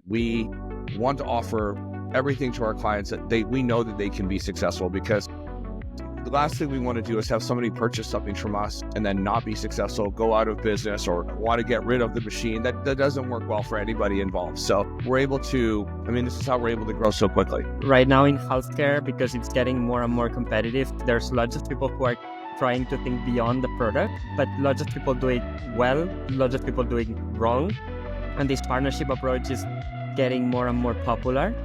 We want to offer everything to our clients that we know that they can be successful, because the last thing we want to do is have somebody purchase something from us and then not be successful, go out of business, or want to get rid of the machine. That doesn't work well for anybody involved. So we're able to, this is how we're able to grow so quickly. Right now in healthcare, because it's getting more and more competitive, there's lots of people who are trying to think beyond the product, but lots of people do it well, lots of people do it wrong. And this partnership approach is getting more and more popular.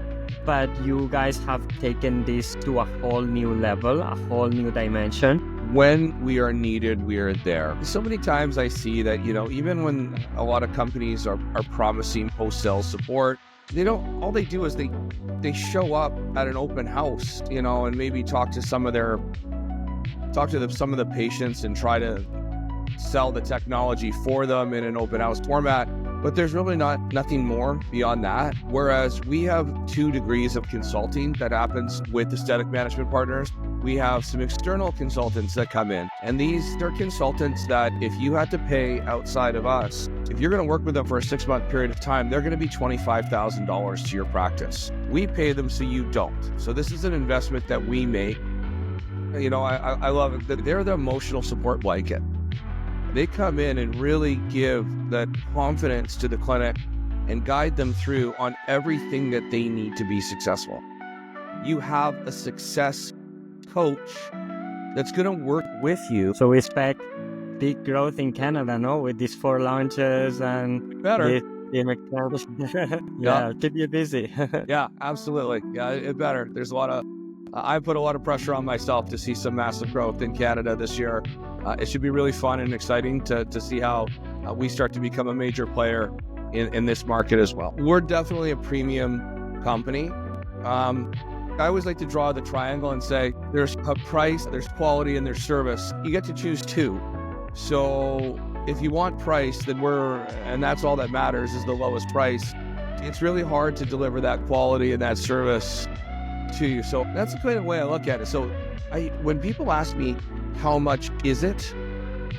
But you guys have taken this to a whole new level, a whole new dimension. When we are needed, we are there. So many times I see that, even when a lot of companies are promising post-sales support, all they do is they show up at an open house, and maybe talk to some of the patients and try to sell the technology for them in an open house format. But there's really nothing more beyond that. Whereas we have 2 degrees of consulting that happens with aesthetic management partners. We have some external consultants that come in, and they're consultants that if you had to pay outside of us, if you're going to work with them for a 6-month period of time, they're going to be $25,000 to your practice. We pay them so you don't. So this is an investment that we make. I love it. They're the emotional support blanket. They come in and really give that confidence to the clinic and guide them through on everything that they need to be successful. You have a success coach that's going to work with you. So we expect big growth in Canada, no? With these 4 launches and better. Yeah, keep you busy. Yeah, absolutely. Yeah, it better. There's I put a lot of pressure on myself to see some massive growth in Canada this year. It should be really fun and exciting to see how we start to become a major player in this market as well. We're definitely a premium company. I always like to draw the triangle and say there's a price, there's quality, and there's service. You get to choose 2. So if you want price, and that's all that matters is the lowest price. It's really hard to deliver that quality and that service to you. So that's the kind of way I look at it. So when people ask me, how much is it?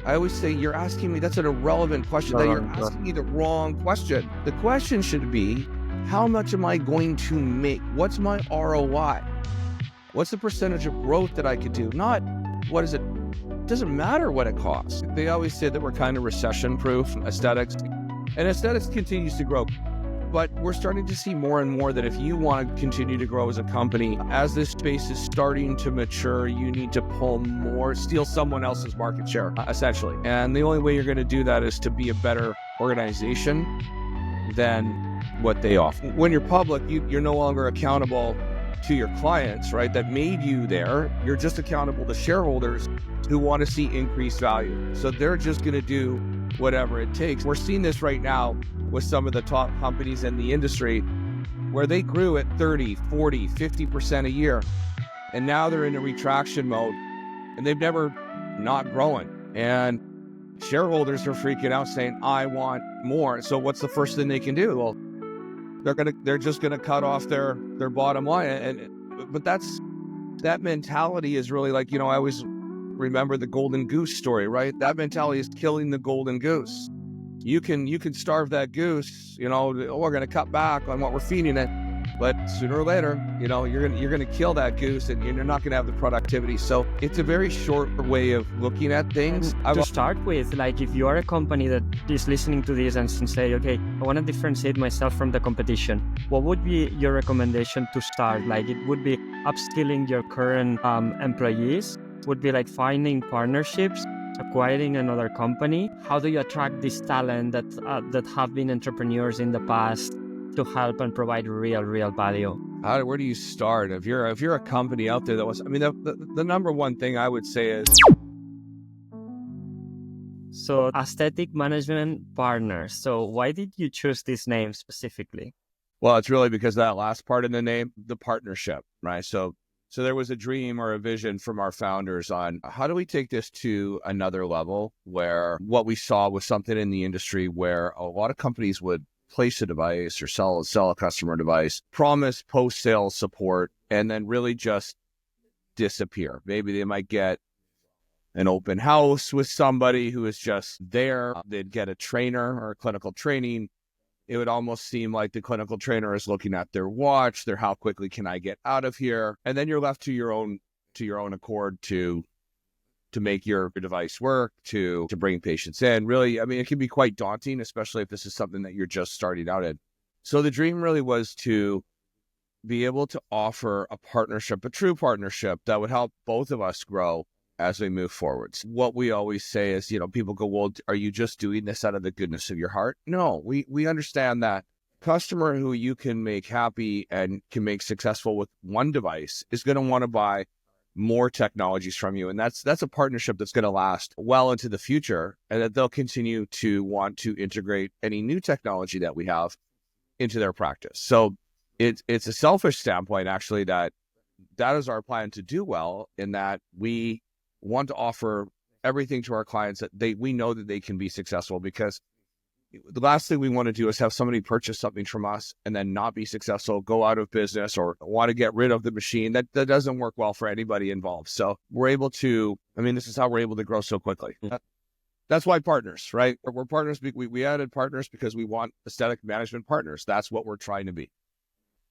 I always say, you're asking me, that's an irrelevant question. You're asking me the wrong question. The question should be, how much am I going to make? What's my ROI? What's the percentage of growth that I could do? Not what is it? It doesn't matter what it costs. They always say that we're kind of recession-proof, aesthetics, and aesthetics continues to grow. But we're starting to see more and more that if you want to continue to grow as a company, as this space is starting to mature, you need to steal someone else's market share, essentially. And the only way you're going to do that is to be a better organization than what they offer. When you're public, you're no longer accountable to your clients, right? That made you there. You're just accountable to shareholders who want to see increased value. So they're just going to do whatever it takes. We're seeing this right now with some of the top companies in the industry where they grew at 30, 40, 50% a year. And now they're in a retraction mode and they've never not growing. And shareholders are freaking out saying, I want more. So what's the first thing they can do? Well, they're just going to cut off their bottom line. But that mentality is really like, I always remember the golden goose story, right? That mentality is killing the golden goose. You can starve that goose, we're going to cut back on what we're feeding it, but sooner or later, you're going to kill that goose and you're not going to have the productivity. So it's a very short way of looking at things. To start with, like if you are a company that is listening to this and say, okay, I want to differentiate myself from the competition, what would be your recommendation to start? Like it would be upskilling your current employees, would be like finding partnerships, acquiring another company. How do you attract this talent that have been entrepreneurs in the past to help and provide real value? Where do you start? If you're a company out there that was, the number one thing I would say is. So aesthetic management partners. So why did you choose this name specifically? Well, it's really because of that last part in the name, the partnership, right? So there was a dream or a vision from our founders on how do we take this to another level where what we saw was something in the industry where a lot of companies would place a device or sell a customer device, promise post-sale support, and then really just disappear. Maybe they might get an open house with somebody who is just there. They'd get a trainer or clinical training, it would almost seem like the clinical trainer is looking at their watch, their how quickly can I get out of here? And then you're left to your own accord to make your device work, to bring patients in. Really, I mean, it can be quite daunting, especially if this is something that you're just starting out in. So the dream really was to be able to offer a partnership, a true partnership that would help both of us grow as we move forwards. What we always say is, people go, well, are you just doing this out of the goodness of your heart? No, we understand that customer who you can make happy and can make successful with one device is going to want to buy more technologies from you. And that's a partnership that's going to last well into the future, and that they'll continue to want to integrate any new technology that we have into their practice. So it's a selfish standpoint, actually, that is our plan to do well, in that we want to offer everything to our clients that we know that they can be successful, because the last thing we want to do is have somebody purchase something from us and then not be successful, go out of business, or want to get rid of the machine. That doesn't work well for anybody involved. So we're able to, this is how we're able to grow so quickly. That's why partners, right? We're partners. We added partners because we want aesthetic management partners. That's what we're trying to be.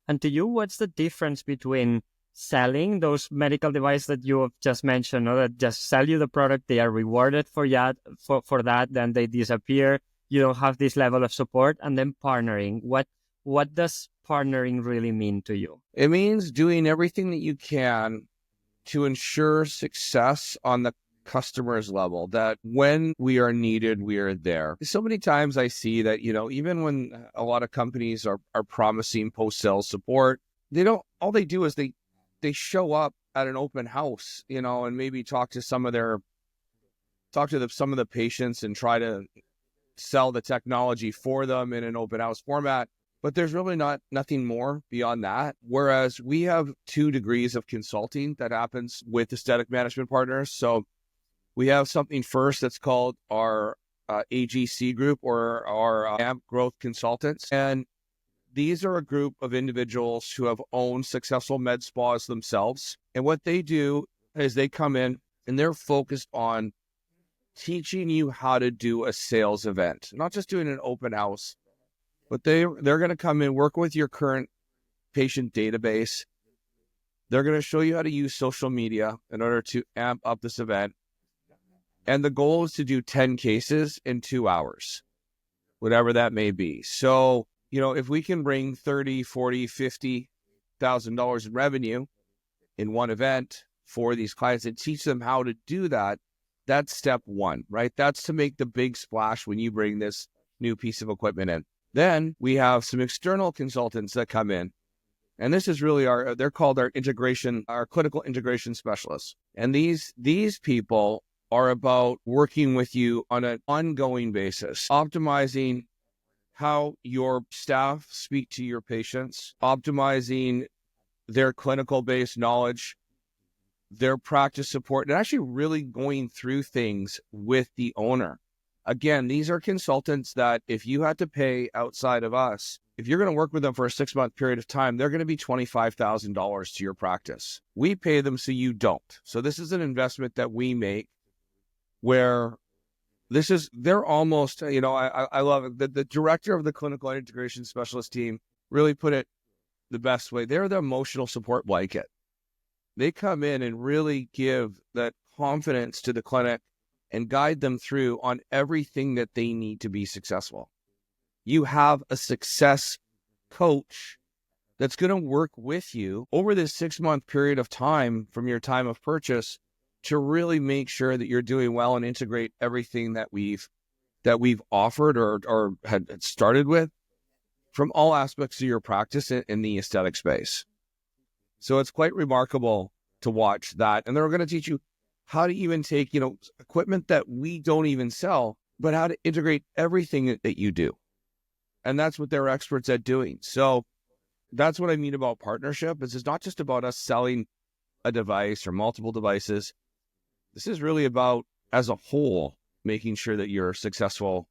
And to you, what's the difference between selling those medical devices that you have just mentioned, or that just sell you the product, they are rewarded for that, then they disappear, you don't have this level of support, and then partnering? What does partnering really mean to you? It means doing everything that you can to ensure success on the customer's level, that when we are needed, we are there. So many times I see that, even when a lot of companies are promising post-sales support, all they do is they show up at an open house, and maybe talk to some of the patients and try to sell the technology for them in an open house format. But there's really nothing more beyond that. Whereas we have 2 degrees of consulting that happens with aesthetic management partners. So we have something first that's called our AGC group, or our AMP growth consultants. And these are a group of individuals who have owned successful med spas themselves. And what they do is they come in and they're focused on teaching you how to do a sales event, not just doing an open house, but they're going to come in, work with your current patient database. They're going to show you how to use social media in order to amp up this event. And the goal is to do 10 cases in 2 hours, whatever that may be. So, if we can bring $30,000, $40,000, $50,000 in revenue in one event for these clients and teach them how to do that, that's step one, right? That's to make the big splash when you bring this new piece of equipment in. Then we have some external consultants that come in. And this is really they're called our clinical integration specialists. And these people are about working with you on an ongoing basis, optimizing how your staff speak to your patients, optimizing their clinical-based knowledge, their practice support, and actually really going through things with the owner. Again, these are consultants that if you had to pay outside of us, if you're going to work with them for a 6-month period of time, they're going to be $25,000 to your practice. We pay them so you don't. So this is an investment that we make, where they're almost, I love it. The director of the clinical integration specialist team really put it the best way. They're the emotional support blanket. They come in and really give that confidence to the clinic and guide them through on everything that they need to be successful. You have a success coach that's going to work with you over this 6-month period of time from your time of purchase to really make sure that you're doing well and integrate everything that we've offered or had started with from all aspects of your practice in the aesthetic space. So it's quite remarkable to watch that. And they're going to teach you how to even take, equipment that we don't even sell, but how to integrate everything that you do. And that's what they're experts at doing. So that's what I mean about partnership. It's not just about us selling a device or multiple devices. This is really about, as a whole, making sure that you're successful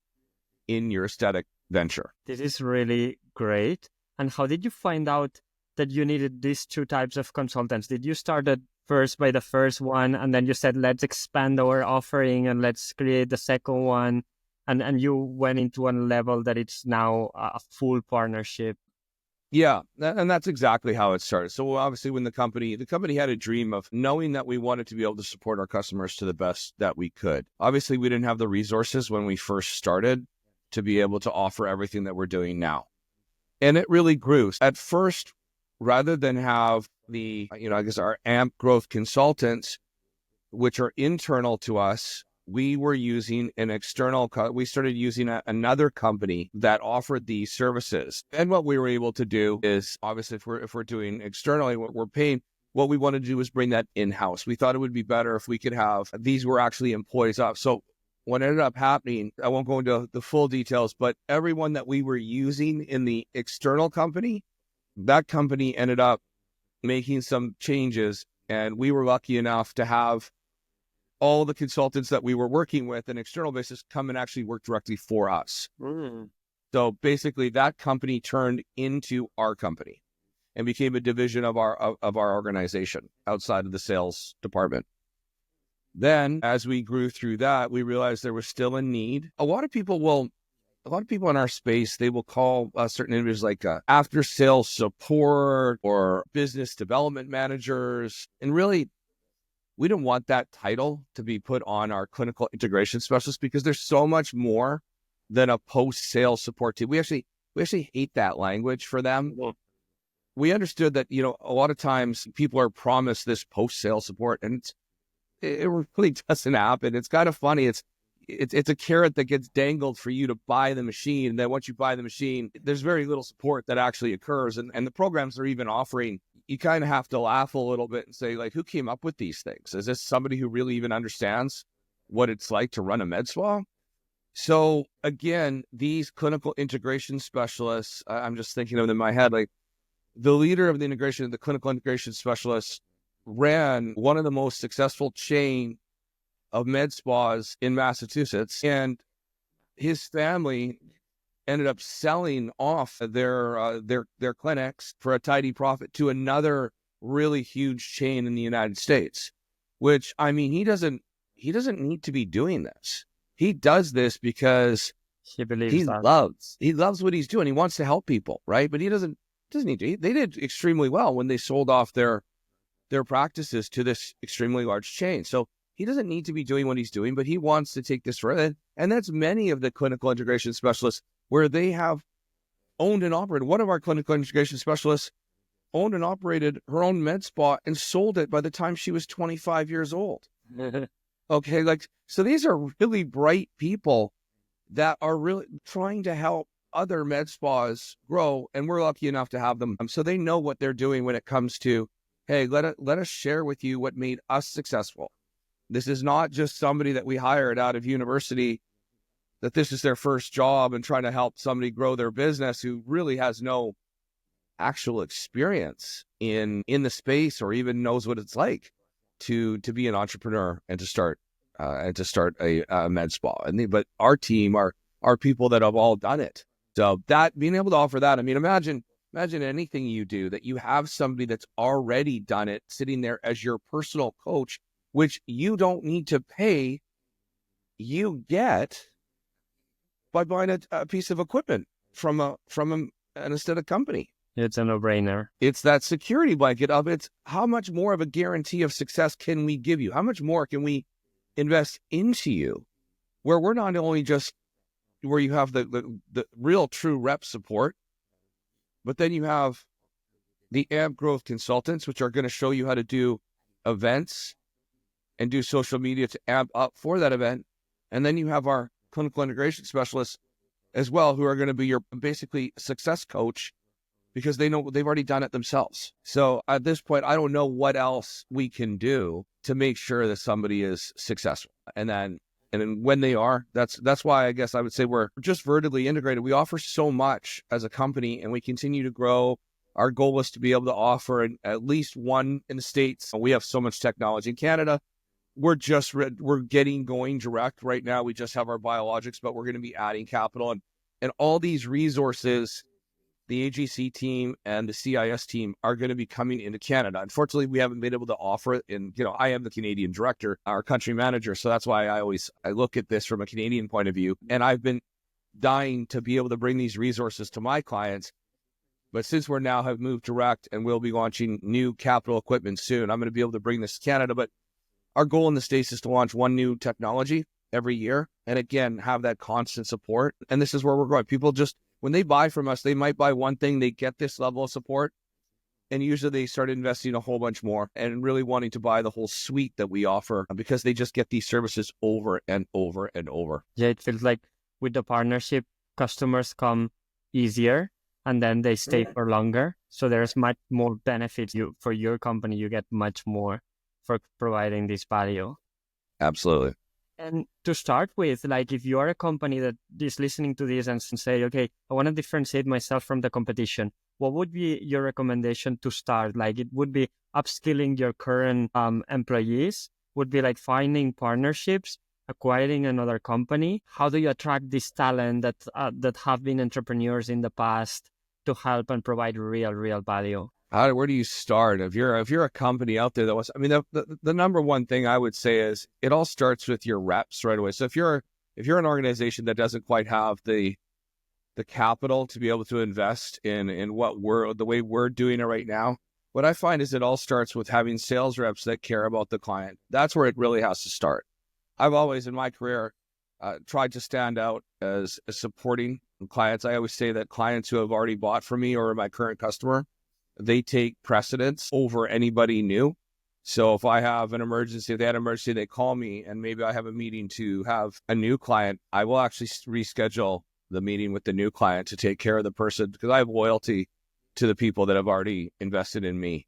in your aesthetic venture. This is really great. And how did you find out that you needed these 2 types of consultants? Did you start first by the first one, and then you said, let's expand our offering and let's create the second one? and you went into a level that it's now a full partnership. Yeah, and that's exactly how it started. So obviously when the company had a dream of knowing that we wanted to be able to support our customers to the best that we could. Obviously we didn't have the resources when we first started to be able to offer everything that we're doing now. And it really grew. At first, rather than have our AMP growth consultants, which are internal to us, we were using an external, we started using another company that offered these services. And what we were able to do is, obviously, if we're doing externally what we're paying, what we wanted to do was bring that in-house. We thought it would be better if we could have, these were actually employees up. So what ended up happening, I won't go into the full details, but everyone that we were using in the external company, that company ended up making some changes. And we were lucky enough to have all the consultants that we were working with on an external basis come and actually work directly for us. So basically that company turned into our company and became a division of our organization outside of the sales department. Then as we grew through that, we realized there was still a need. A lot of people in our space, they will call certain individuals like after sales support or business development managers. And really, we didn't want that title to be put on our clinical integration specialist because there's so much more than a post-sales support team. We actually hate that language for them. We understood that, a lot of times people are promised this post-sales support and it really doesn't happen. It's kind of funny. It's a carrot that gets dangled for you to buy the machine. And then once you buy the machine, there's very little support that actually occurs. And the programs they're even offering, you kind of have to laugh a little bit and say, like, who came up with these things? Is this somebody who really even understands what it's like to run a med spa? So again, these clinical integration specialists, I'm just thinking of them in my head, like the leader of the clinical integration specialists ran one of the most successful chain of med spas in Massachusetts. And his family ended up selling off their clinics for a tidy profit to another really huge chain in the United States, which, I mean, he doesn't need to be doing this. He does this because He believes he that. loves what he's doing. He wants to help people, right? But he doesn't need to. They did extremely well when they sold off their practices to this extremely large chain. So he doesn't need to be doing what he's doing, but he wants to take this further. And that's many of the clinical integration specialists where they have owned and operated. One of our clinical integration specialists owned and operated her own med spa and sold it by the time she was 25 years old. Okay, so these are really bright people that are really trying to help other med spas grow, and we're lucky enough to have them. So they know what they're doing when it comes to, hey, let us share with you what made us successful. This is not just somebody that we hired out of university, that this is their first job and trying to help somebody grow their business who really has no actual experience in the space or even knows what it's like to be an entrepreneur and to start a med spa. But our team are people that have all done it. So that being able to offer that, I mean, imagine anything you do that you have somebody that's already done it sitting there as your personal coach, which you don't need to pay. You get by buying a piece of equipment from an aesthetic company. It's a no-brainer. It's that security blanket of it's how much more of a guarantee of success can we give you? How much more can we invest into you? Where we're not only just where you have the real true rep support, but then you have the AMP growth consultants, which are going to show you how to do events and do social media to amp up for that event. And then you have our clinical integration specialists as well, who are going to be your basically success coach because they know they've already done it themselves. So at this point, I don't know what else we can do to make sure that somebody is successful. And then when they are, that's why I guess I would say we're just vertically integrated. We offer so much as a company and we continue to grow. Our goal was to be able to offer at least one in the States. We have so much technology in Canada. We're getting going direct right now. We just have our biologics, but we're going to be adding capital and all these resources the AGC team and the CIS team are going to be coming into Canada. Unfortunately, we haven't been able to offer it. And, I am the Canadian director, our country manager. So that's why I look at this from a Canadian point of view. And I've been dying to be able to bring these resources to my clients. But since we're now have moved direct and we'll be launching new capital equipment soon, I'm going to be able to bring this to Canada. But our goal in the States is to launch one new technology every year. And again, have that constant support. And this is where we're going. People just, when they buy from us, they might buy one thing, they get this level of support. And usually they start investing a whole bunch more and really wanting to buy the whole suite that we offer because they just get these services over and over and over. Yeah, it feels like with the partnership, customers come easier and then they stay for longer. So there's much more benefits for your company. You get much more for providing this value. Absolutely. And to start with, like if you are a company that is listening to this and say, okay, I want to differentiate myself from the competition, what would be your recommendation to start? Like it would be upskilling your current employees, would be like finding partnerships, acquiring another company. How do you attract this talent that have been entrepreneurs in the past to help and provide real value? Where do you start? If you're a company out there that was, the number one thing I would say is it all starts with your reps right away. So if you're an organization that doesn't quite have the capital to be able to invest in the way we're doing it right now, what I find is it all starts with having sales reps that care about the client. That's where it really has to start. I've always in my career tried to stand out as supporting clients. I always say that clients who have already bought from me or are my current customer, they take precedence over anybody new. So if I have an emergency, if they had an emergency, they call me and maybe I have a meeting to have a new client, I will actually reschedule the meeting with the new client to take care of the person because I have loyalty to the people that have already invested in me.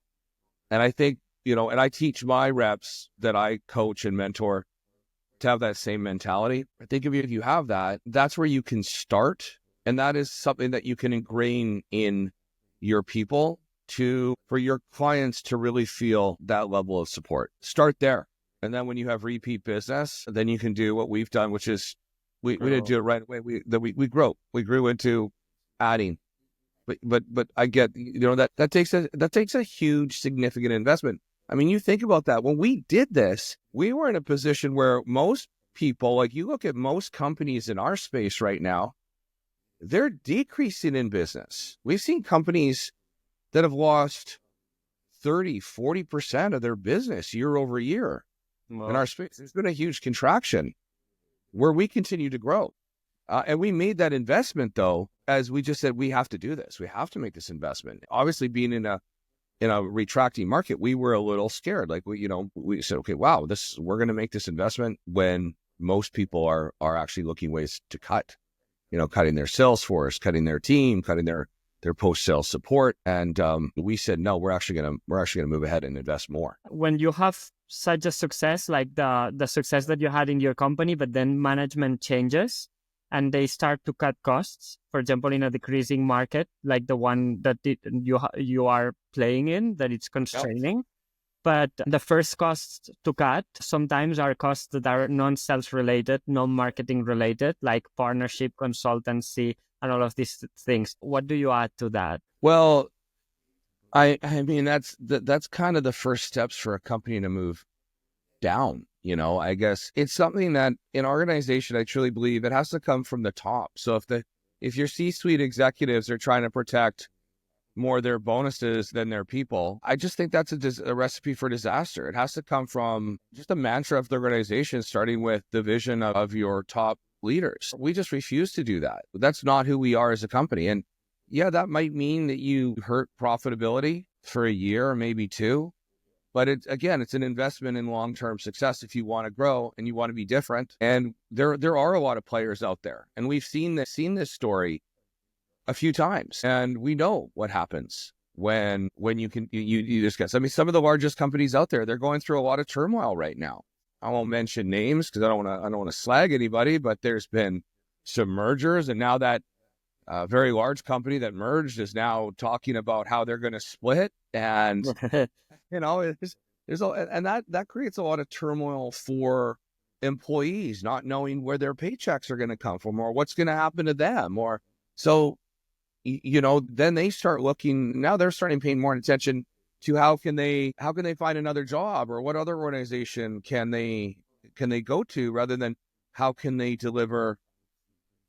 And I think, and I teach my reps that I coach and mentor to have that same mentality. I think if you have that, that's where you can start. And that is something that you can ingrain in your people for your clients to really feel that level of support. Start there. And then when you have repeat business, then you can do what we've done, which is we didn't do it right away. We grew into adding. But I get, that takes a huge significant investment. I mean, you think about that. When we did this, we were in a position where most people, like you look at most companies in our space right now, they're decreasing in business. We've seen companies that have lost 30, 40% of their business year over year. Wow. In our space. There's been a huge contraction where we continue to grow. And we made that investment, though, as we just said, we have to do this. We have to make this investment. Obviously, being in a retracting market, we were a little scared. Like we said, okay, wow, we're going to make this investment when most people are actually looking ways to cut, cutting their sales force, cutting their team, cutting their post-sales support. And we said, no, we're actually going to move ahead and invest more. When you have such a success, like the success that you had in your company, but then management changes and they start to cut costs, for example, in a decreasing market, like the one that you are playing in, that it's constraining. Yep. But the first costs to cut sometimes are costs that are non-sales related, non-marketing related, like partnership, consultancy, and all of these things. What do you add to that? Well, I mean, that's kind of the first steps for a company to move down. I guess it's something that in organization, I truly believe it has to come from the top. So if your C-suite executives are trying to protect more their bonuses than their people, I just think that's a recipe for disaster. It has to come from just a mantra of the organization, starting with the vision of your top leaders. We just refuse to do that. That's not who we are as a company. And yeah, that might mean that you hurt profitability for a year or maybe two. But it's an investment in long-term success if you want to grow and you want to be different. And there are a lot of players out there. And we've seen this story a few times. And we know what happens when you discuss. I mean, some of the largest companies out there, they're going through a lot of turmoil right now. I won't mention names because I don't want to slag anybody, but there's been some mergers, and now that very large company that merged is now talking about how they're going to split, and that creates a lot of turmoil for employees, not knowing where their paychecks are going to come from or what's going to happen to them, or so. then they start looking, now they're starting paying more attention to how can they find another job, or what other organization can they go to, rather than how can they deliver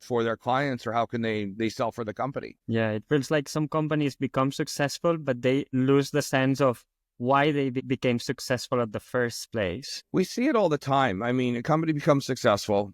for their clients, or how can they sell for the company. Yeah, it feels like some companies become successful, but they lose the sense of why they became successful at the first place. We see it all the time. I mean, a company becomes successful,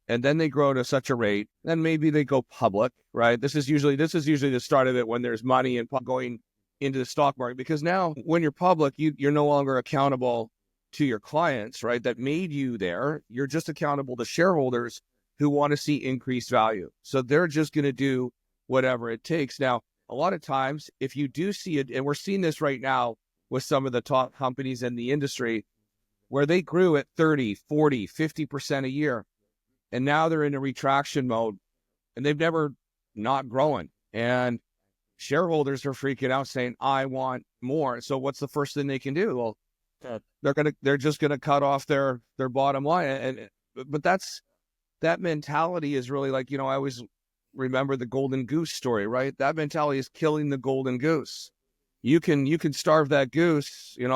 and then they grow to such a rate, then maybe they go public, right? This is usually the start of it, when there's money and going into the stock market, because now when you're public, you're no longer accountable to your clients, right? That made you there. You're just accountable to shareholders who want to see increased value. So they're just going to do whatever it takes. Now, a lot of times, if you do see it, and we're seeing this right now with some of the top companies in the industry, where they grew at 30, 40, 50% a year, and now they're in a retraction mode, and they've never not growing. And shareholders are freaking out saying, I want more. So what's the first thing they can do? Well, they're just going to cut off their bottom line. But that mentality is really like, I always remember the golden goose story, right? That mentality is killing the golden goose. You can starve that goose, we're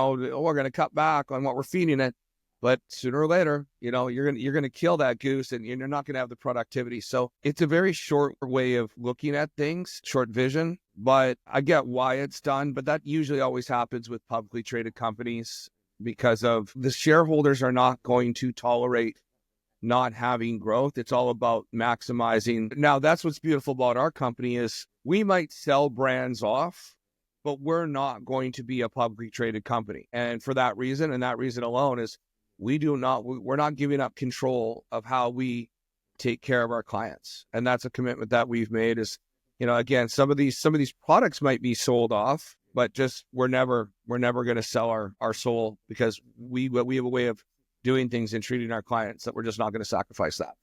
going to cut back on what we're feeding it, but sooner or later, you're going to kill that goose, and you're not going to have the productivity. So it's a very short way of looking at things, short vision, but I get why it's done. But that usually always happens with publicly traded companies, because of the shareholders are not going to tolerate not having growth. It's all about maximizing. Now, that's what's beautiful about our company is we might sell brands off, but we're not going to be a publicly traded company. And for that reason, and that reason alone, is we're not giving up control of how we take care of our clients. And that's a commitment that we've made is, again, some of these products might be sold off, but just, we're never going to sell our soul, because we have a way of doing things and treating our clients that we're just not going to sacrifice that.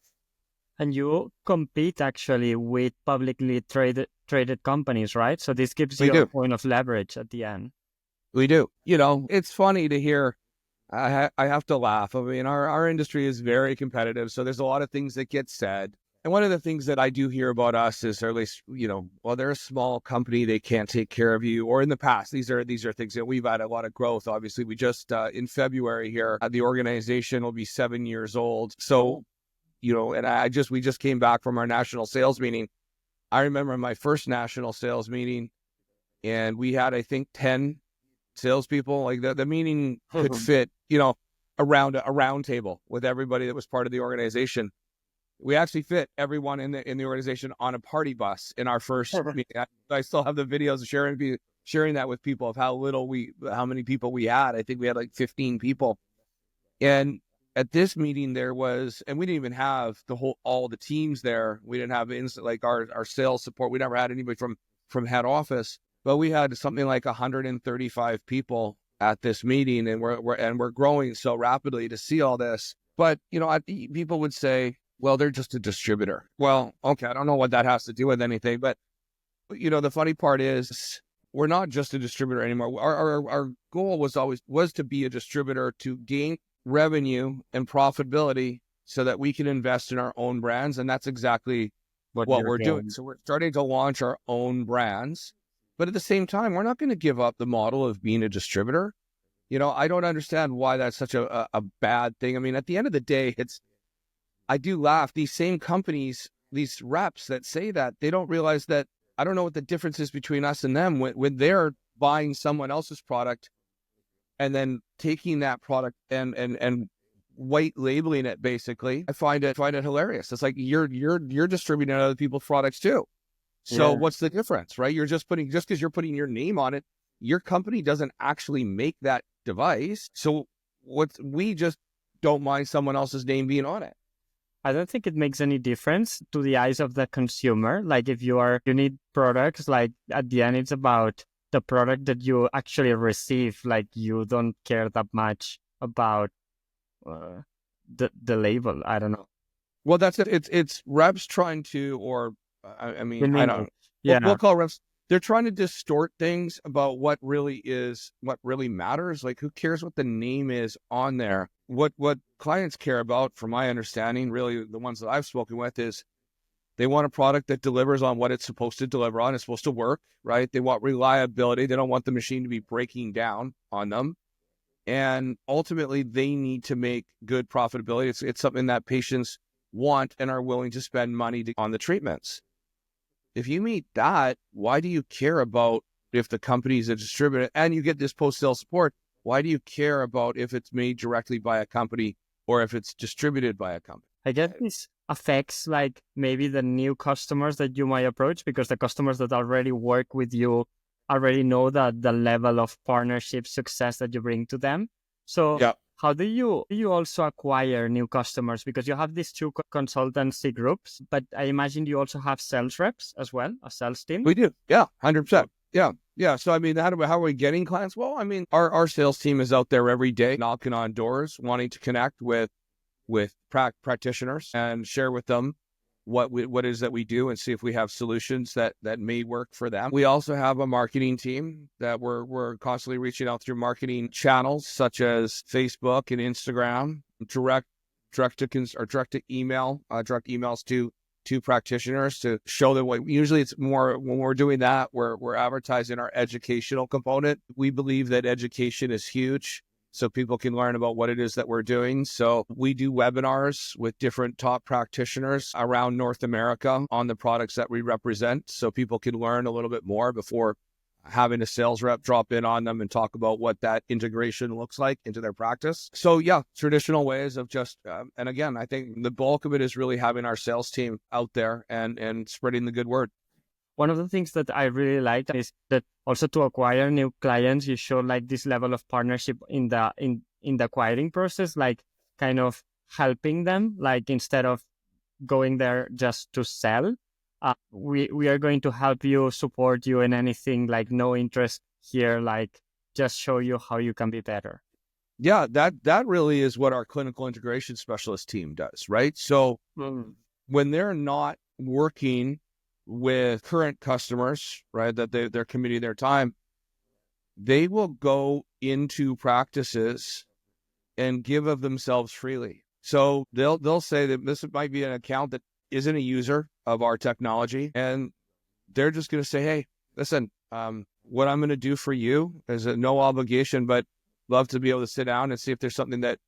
And you compete actually with publicly traded companies, right? So this gives you a point of leverage at the end. We do. It's funny to hear. I have to laugh. I mean, our industry is very competitive, so there's a lot of things that get said. And one of the things that I do hear about us is, or at least, well, they're a small company, they can't take care of you. Or in the past, these are things that we've had a lot of growth. Obviously, we just in February here, the organization will be 7 years old. So, and we just came back from our national sales meeting. I remember my first national sales meeting, and we had, I think, 10 salespeople. Like the meeting could fit, around a round table with everybody that was part of the organization. We actually fit everyone in the organization on a party bus in our first meeting. I still have the videos sharing that with people of how many people we had. I think we had like 15 people. And at this meeting there was, and we didn't even have all the teams there. We didn't have like our sales support. We never had anybody from head office, but we had something like 135 people at this meeting, and we're growing so rapidly to see all this. But, people would say, well, they're just a distributor. Well, okay, I don't know what that has to do with anything, but, the funny part is we're not just a distributor anymore. Our goal was to be a distributor to gain revenue and profitability so that we can invest in our own brands. And that's exactly what we're doing. So we're starting to launch our own brands, but at the same time, we're not going to give up the model of being a distributor. I don't understand why that's such a bad thing. I mean, at the end of the day, I do laugh. These same companies, these reps that say that, they don't realize that, I don't know what the difference is between us and them when they're buying someone else's product and then taking that product and white labeling it, basically. I find it hilarious. It's like you're distributing other people's products too. So what's the difference, right? Just because you're putting your name on it, your company doesn't actually make that device. So we just don't mind someone else's name being on it. I don't think it makes any difference to the eyes of the consumer. Like if you need products, like at the end, it's about the product that you actually receive. Like you don't care that much about the label. I don't know. Well, that's it. It's reps trying to, or I mean, I don't know. Yeah. We'll call reps. They're trying to distort things about what really matters. Like, who cares what the name is on there? What clients care about, from my understanding, really the ones that I've spoken with, is They want a product that delivers on what it's supposed to deliver on. It's supposed to work, right? They want reliability. They don't want the machine to be breaking down on them. And ultimately, they need to make good profitability. It's something that patients want and are willing to spend money on the treatments. If you meet that, why do you care about if the company is a distributor and you get this post-sale support? Why do you care about if it's made directly by a company or if it's distributed by a company? I guess this affects like maybe the new customers that you might approach, because the customers that already work with you already know that the level of partnership success that you bring to them. So Yeah. how do you also acquire new customers? Because you have these two consultancy groups, but I imagine you also have sales reps as well, a sales team. We do. Yeah, 100%. Yeah. Yeah. So, I mean, how are we getting clients? Well, I mean, our sales team is out there every day knocking on doors, wanting to connect with practitioners and share with them what it is that we do and see if we have solutions that may work for them. We also have a marketing team that we're constantly reaching out through marketing channels such as Facebook and Instagram, direct emails to practitioners to show them what. Usually it's more when we're doing that, we're advertising our educational component. We believe that education is huge, so people can learn about what it is that we're doing. So we do webinars with different top practitioners around North America on the products that we represent, so people can learn a little bit more before having a sales rep drop in on them and talk about what that integration looks like into their practice. So yeah, traditional ways of just, and again, I think the bulk of it is really having our sales team out there and spreading the good word. One of the things that I really like is that also to acquire new clients, you show like this level of partnership in the acquiring process, like kind of helping them, like instead of going there just to sell, we are going to help you, support you in anything, like no interest here, like just show you how you can be better. Yeah, that really is what our clinical integration specialist team does, right? So when they're not working with current customers, right, that they're committing their time, they will go into practices and give of themselves freely. So they'll say that this might be an account that isn't a user of our technology, and they're just going to say, hey, listen, what I'm going to do for you is a no obligation, but love to be able to sit down and see if there's something that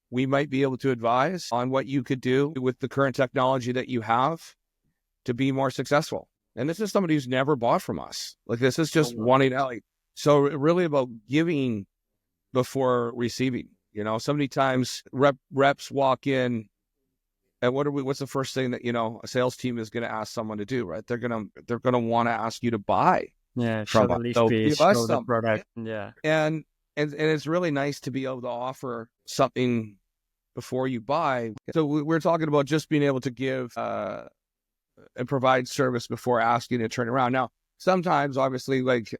we might be able to advise on what you could do with the current technology that you have to be more successful. And this is somebody who's never bought from us. Like, this is just wanting out. So really about giving before receiving. You know, so many times reps walk in, and what's the first thing that, a sales team is going to ask someone to do, right? They're going to want to ask you to buy. Yeah, from show the leaf piece, show the product. Yeah. And it's really nice to be able to offer something before you buy. So we're talking about just being able to give and provide service before asking to turn around. Now, sometimes, obviously, like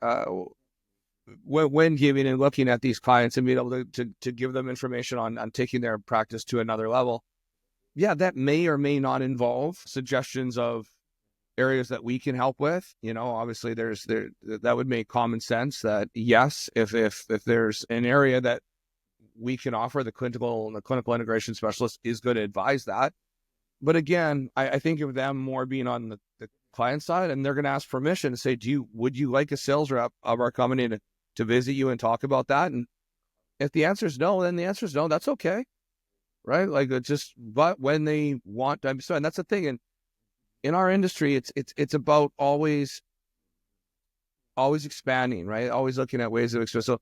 when giving and looking at these clients and being able to give them information on taking their practice to another level, yeah, that may or may not involve suggestions of areas that we can help with. Obviously that would make common sense that yes, if there's an area that we can offer, the clinical integration specialist is going to advise that. But again, I think of them more being on the client side, and they're going to ask permission to say, would you like a sales rep of our company to visit you and talk about that? And if the answer is no, then the answer is no. That's okay, right? Like, but when they want to, and that's the thing. And in our industry, it's about always expanding, right? Always looking at ways of expand. So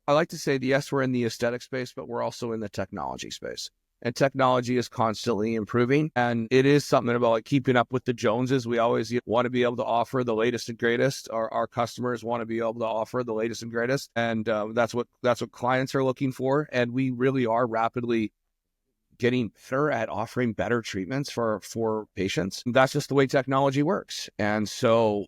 I like to say, yes, we're in the aesthetic space, but we're also in the technology space. And technology is constantly improving. And it is something about like keeping up with the Joneses. We always want to be able to offer the latest and greatest. Our customers want to be able to offer the latest and greatest. And that's what clients are looking for. And we really are rapidly getting better at offering better treatments for patients. That's just the way technology works. And so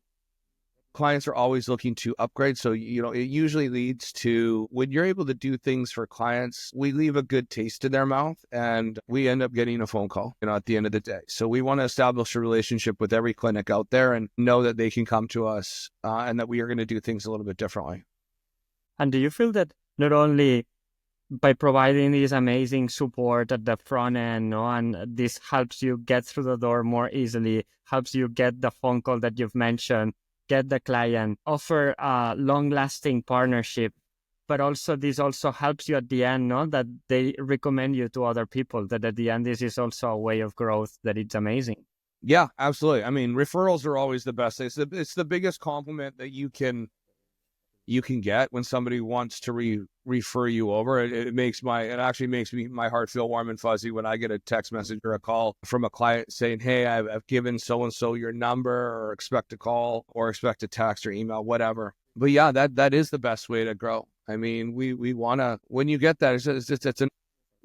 clients are always looking to upgrade. So, it usually leads to, when you're able to do things for clients, we leave a good taste in their mouth and we end up getting a phone call, at the end of the day. So we want to establish a relationship with every clinic out there and know that they can come to us and that we are going to do things a little bit differently. And do you feel that not only by providing this amazing support at the front end, no? And this helps you get through the door more easily, helps you get the phone call that you've mentioned, get the client, offer a long-lasting partnership. But also this also helps you at the end, no? That they recommend you to other people, that at the end, this is also a way of growth that it's amazing. Yeah, absolutely. I mean, referrals are always the best. It's the biggest compliment that you can get when somebody wants to refer you over. It actually makes my heart feel warm and fuzzy when I get a text message or a call from a client saying, hey, I've given so-and-so your number, or expect a call or expect a text or email, whatever. But yeah, that is the best way to grow. I mean, we want to, when you get that,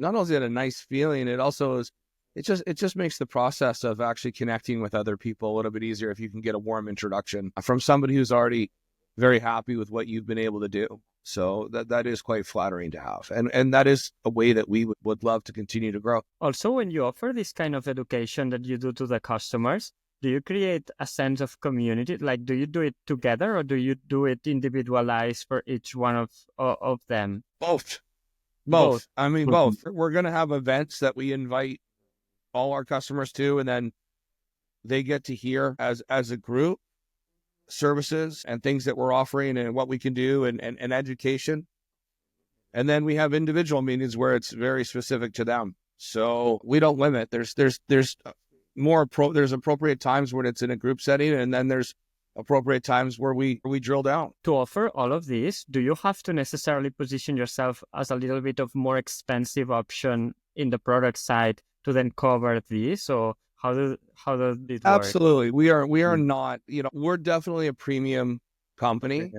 not only is it a nice feeling, it also is, it just makes the process of actually connecting with other people a little bit easier if you can get a warm introduction from somebody who's already very happy with what you've been able to do. So that is quite flattering to have. And that is a way that we would love to continue to grow. Also, when you offer this kind of education that you do to the customers, do you create a sense of community? Like, do you do it together, or do you do it individualized for each one of them? Both. I mean, Mhm. both. We're going to have events that we invite all our customers to, and then they get to hear as a group services and things that we're offering and what we can do, and education. And then we have individual meetings where it's very specific to them. So we don't limit. There's appropriate times when it's in a group setting, and then there's appropriate times where we drill down. To offer all of this, do you have to necessarily position yourself as a little bit of more expensive option in the product side to then cover this? Or how does it work? Absolutely. We are not, we're definitely a premium company.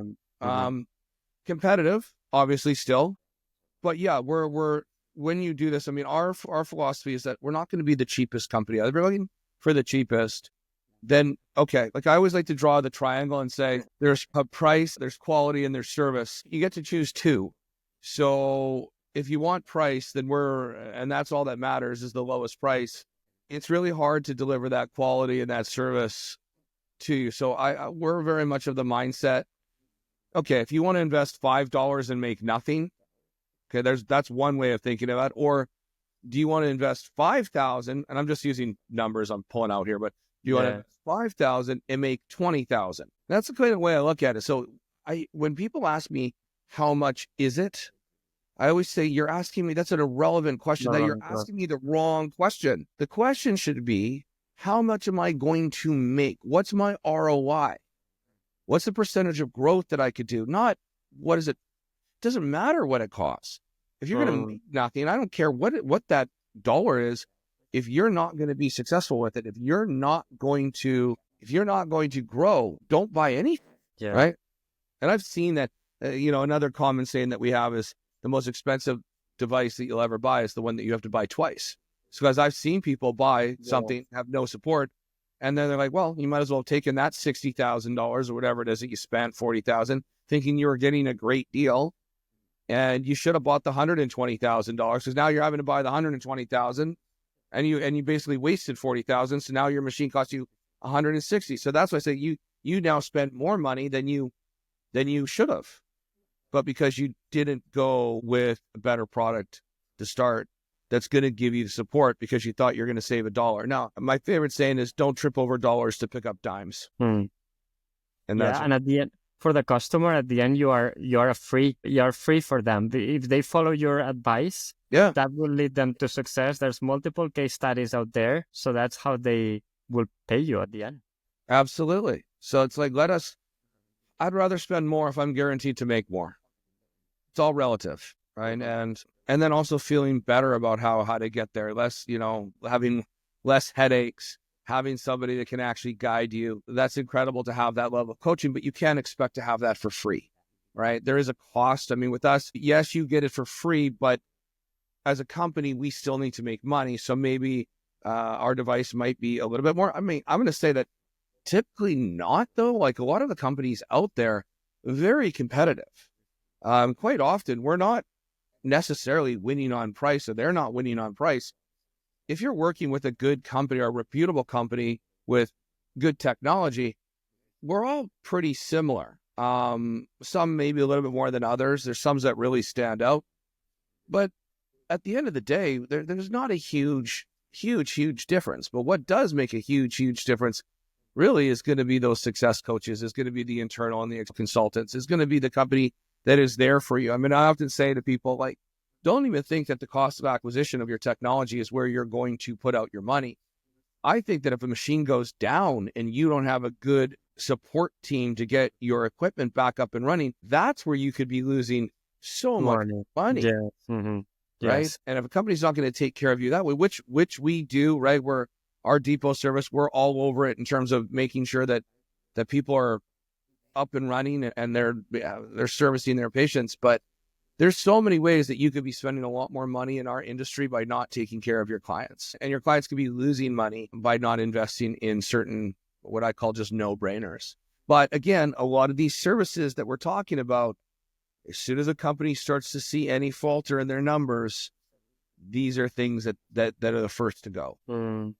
Competitive, obviously, still. But yeah, we're when you do this, I mean, our philosophy is that we're not going to be the cheapest company. If you're looking for the cheapest, then okay. Like, I always like to draw the triangle and say there's a price, there's quality, and there's service. You get to choose two. So if you want price, then and that's all that matters, is the lowest price. It's really hard to deliver that quality and that service to you. So we're very much of the mindset, okay, if you want to invest $5 and make nothing, okay, that's one way of thinking about it. Or do you want to invest 5,000? And I'm just using numbers I'm pulling out here, but do you want to invest 5,000 and make 20,000? That's the kind of way I look at it. So when people ask me how much is it, I always say, you're asking me, that's an irrelevant question. That you're asking me the wrong question. The question should be, how much am I going to make? What's my ROI? What's the percentage of growth that I could do? Not what is it? It doesn't matter what it costs. If you're going to make nothing, I don't care what that dollar is. If you're not going to be successful with it, if you're not going to grow, don't buy anything. Yeah. Right. And I've seen that, another common saying that we have is, the most expensive device that you'll ever buy is the one that you have to buy twice. So, because I've seen people buy something, have no support, and then they're like, well, you might as well have taken that $60,000 or whatever it is that you spent, 40,000, thinking you were getting a great deal. And you should have bought the $120,000, because now you're having to buy the $120,000, and you basically wasted $40,000. So now your machine costs you $160,000. So that's why I say you now spend more money than you should have. But because you didn't go with a better product to start, that's going to give you the support because you thought you're going to save $1. Now, my favorite saying is, don't trip over dollars to pick up dimes. And that's and at the end, for the customer, at the end, you're free for them. If they follow your advice, that will lead them to success. There's multiple case studies out there, so that's how they will pay you at the end. Absolutely. So it's like, I'd rather spend more if I'm guaranteed to make more. It's all relative, right? And then also feeling better about how to get there, less, having less headaches, having somebody that can actually guide you. That's incredible to have that level of coaching, but you can't expect to have that for free, right? There is a cost. I mean, with us, yes, you get it for free, but as a company, we still need to make money. So maybe our device might be a little bit more. I mean, I'm going to say that typically not, though. Like, a lot of the companies out there, very competitive. Quite often, we're not necessarily winning on price, or they're not winning on price. If you're working with a good company or a reputable company with good technology, we're all pretty similar. Some maybe a little bit more than others. There's some that really stand out. But at the end of the day, there's not a huge difference. But what does make a huge difference really is going to be those success coaches, is going to be the internal and the consultants, is going to be the company that is there for you. I mean, I often say to people, like, don't even think that the cost of acquisition of your technology is where you're going to put out your money. I think that if a machine goes down and you don't have a good support team to get your equipment back up and running, that's where you could be losing so much money. Yeah. Mm-hmm. Right. Yes. And if a company's not going to take care of you that way, which we do, right? We're our depot service, we're all over it in terms of making sure that people are up and running and they're servicing their patients. But there's so many ways that you could be spending a lot more money in our industry by not taking care of your clients. And your clients could be losing money by not investing in certain, what I call just no-brainers. But again, a lot of these services that we're talking about, as soon as a company starts to see any falter in their numbers, these are things that are the first to go. Mm.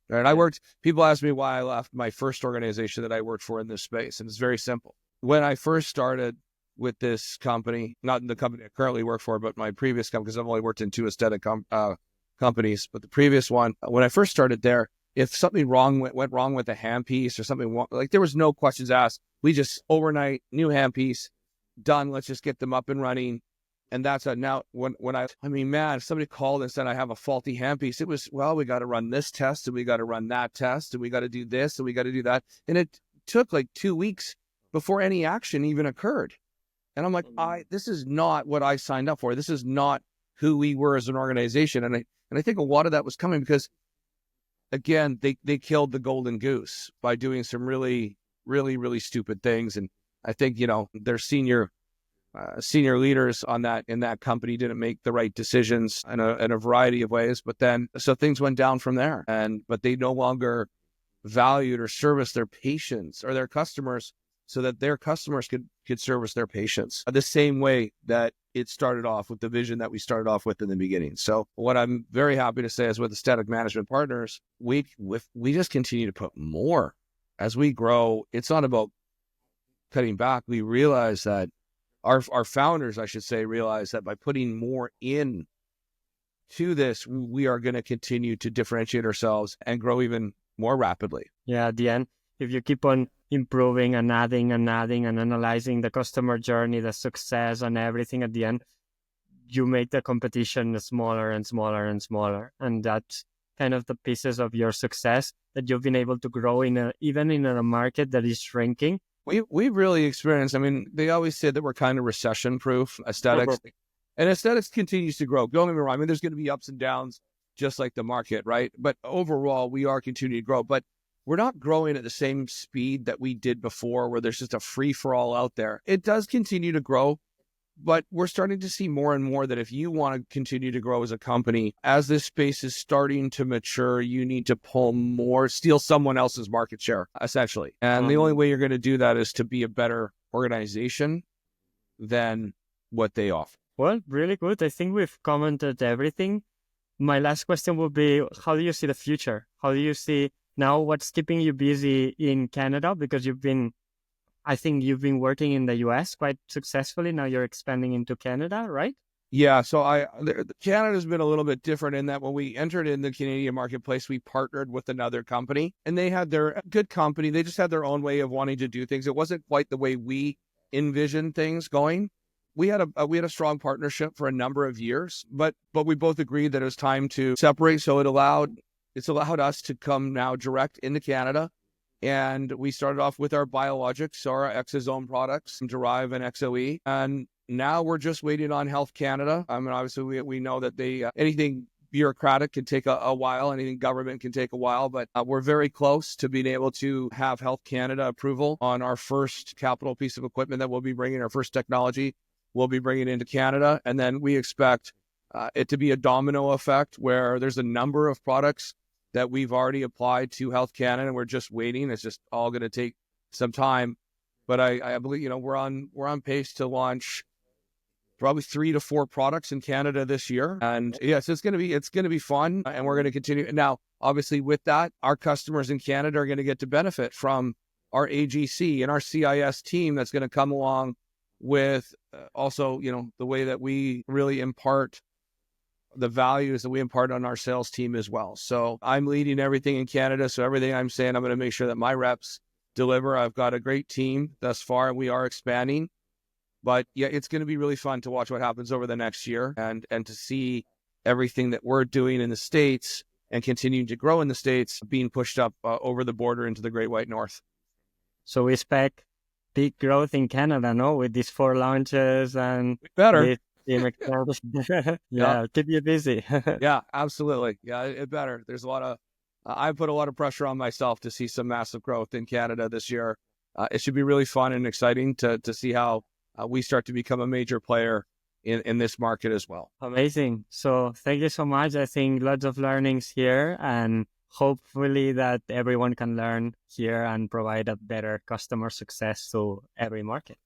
And people ask me why I left my first organization that I worked for in this space. And it's very simple. When I first started with this company, not the company I currently work for, but my previous company, because I've only worked in two aesthetic companies, but the previous one, when I first started there, if something went wrong with a handpiece or something, like there was no questions asked. We just overnight, new handpiece, done. Let's just get them up and running. And that's it. Now, if somebody called and said, I have a faulty handpiece, it was, well, we got to run this test and we got to run that test and we got to do this and we got to do that. And it took like 2 weeks before any action even occurred. And I'm like, this is not what I signed up for. This is not who we were as an organization. And I think a lot of that was coming because, again, they killed the golden goose by doing some really, really, really stupid things. And I think, their senior leaders in that company didn't make the right decisions in a variety of ways. But then, so things went down from there. But they no longer valued or serviced their patients or their customers so that their customers could service their patients the same way that it started off with the vision that we started off with in the beginning. So what I'm very happy to say is with Aesthetic Management Partners, we just continue to put more as we grow. It's not about cutting back. We realize that our founders, I should say, realize that by putting more in to this, we are going to continue to differentiate ourselves and grow even more rapidly. Yeah, at the end, if you keep on improving and adding and analyzing the customer journey, the success and everything, at the end, you make the competition smaller and smaller and smaller. And that's kind of the pieces of your success that you've been able to grow even in a market that is shrinking. We've really experienced, they always say that we're kind of recession-proof, aesthetics. And aesthetics continues to grow. Don't get me wrong. There's going to be ups and downs just like the market, right? But overall, we are continuing to grow. But we're not growing at the same speed that we did before, where there's just a free-for-all out there. It does continue to grow, but we're starting to see more and more that if you want to continue to grow as a company, as this space is starting to mature, you need to steal someone else's market share, essentially. And the only way you're going to do that is to be a better organization than what they offer. Well, really good. I think we've commented everything. My last question would be, how do you see the future? How do you see now what's keeping you busy in Canada? Because I think you've been working in the US quite successfully. Now you're expanding into Canada, right? Yeah. So Canada's been a little bit different in that when we entered in the Canadian marketplace, we partnered with another company and they had their good company. They just had their own way of wanting to do things. It wasn't quite the way we envisioned things going. We had a strong partnership for a number of years, but we both agreed that it was time to separate. So it's allowed us to come now direct into Canada. And we started off with our biologics, our exosome products, Derive and XOE. And now we're just waiting on Health Canada. Obviously we know that anything bureaucratic can take a while, anything government can take a while, but we're very close to being able to have Health Canada approval on our first capital piece of equipment that we'll be bringing, our first technology we'll be bringing into Canada. And then we expect it to be a domino effect where there's a number of products that we've already applied to Health Canada and we're just waiting. It's just all going to take some time. But I believe, we're on pace to launch probably 3 to 4 products in Canada this year. And yes, it's going to be fun and we're going to continue. Now, obviously with that, our customers in Canada are going to get to benefit from our AGC and our CIS team that's going to come along with also, the way that we really impart the values that we impart on our sales team as well. So I'm leading everything in Canada. So everything I'm saying, I'm going to make sure that my reps deliver. I've got a great team thus far, and we are expanding. But yeah, it's going to be really fun to watch what happens over the next year and to see everything that we're doing in the States and continuing to grow in the States being pushed up over the border into the Great White North. So we expect big growth in Canada, no? With these 4 launches and Better. this team expansion. Yeah. Keep you busy. Yeah, absolutely. Yeah, it better. There's a lot of, I put a lot of pressure on myself to see some massive growth in Canada this year. It should be really fun and exciting to see how we start to become a major player in this market as well. Amazing. So thank you so much. I think lots of learnings here, and hopefully that everyone can learn here and provide a better customer success to every market.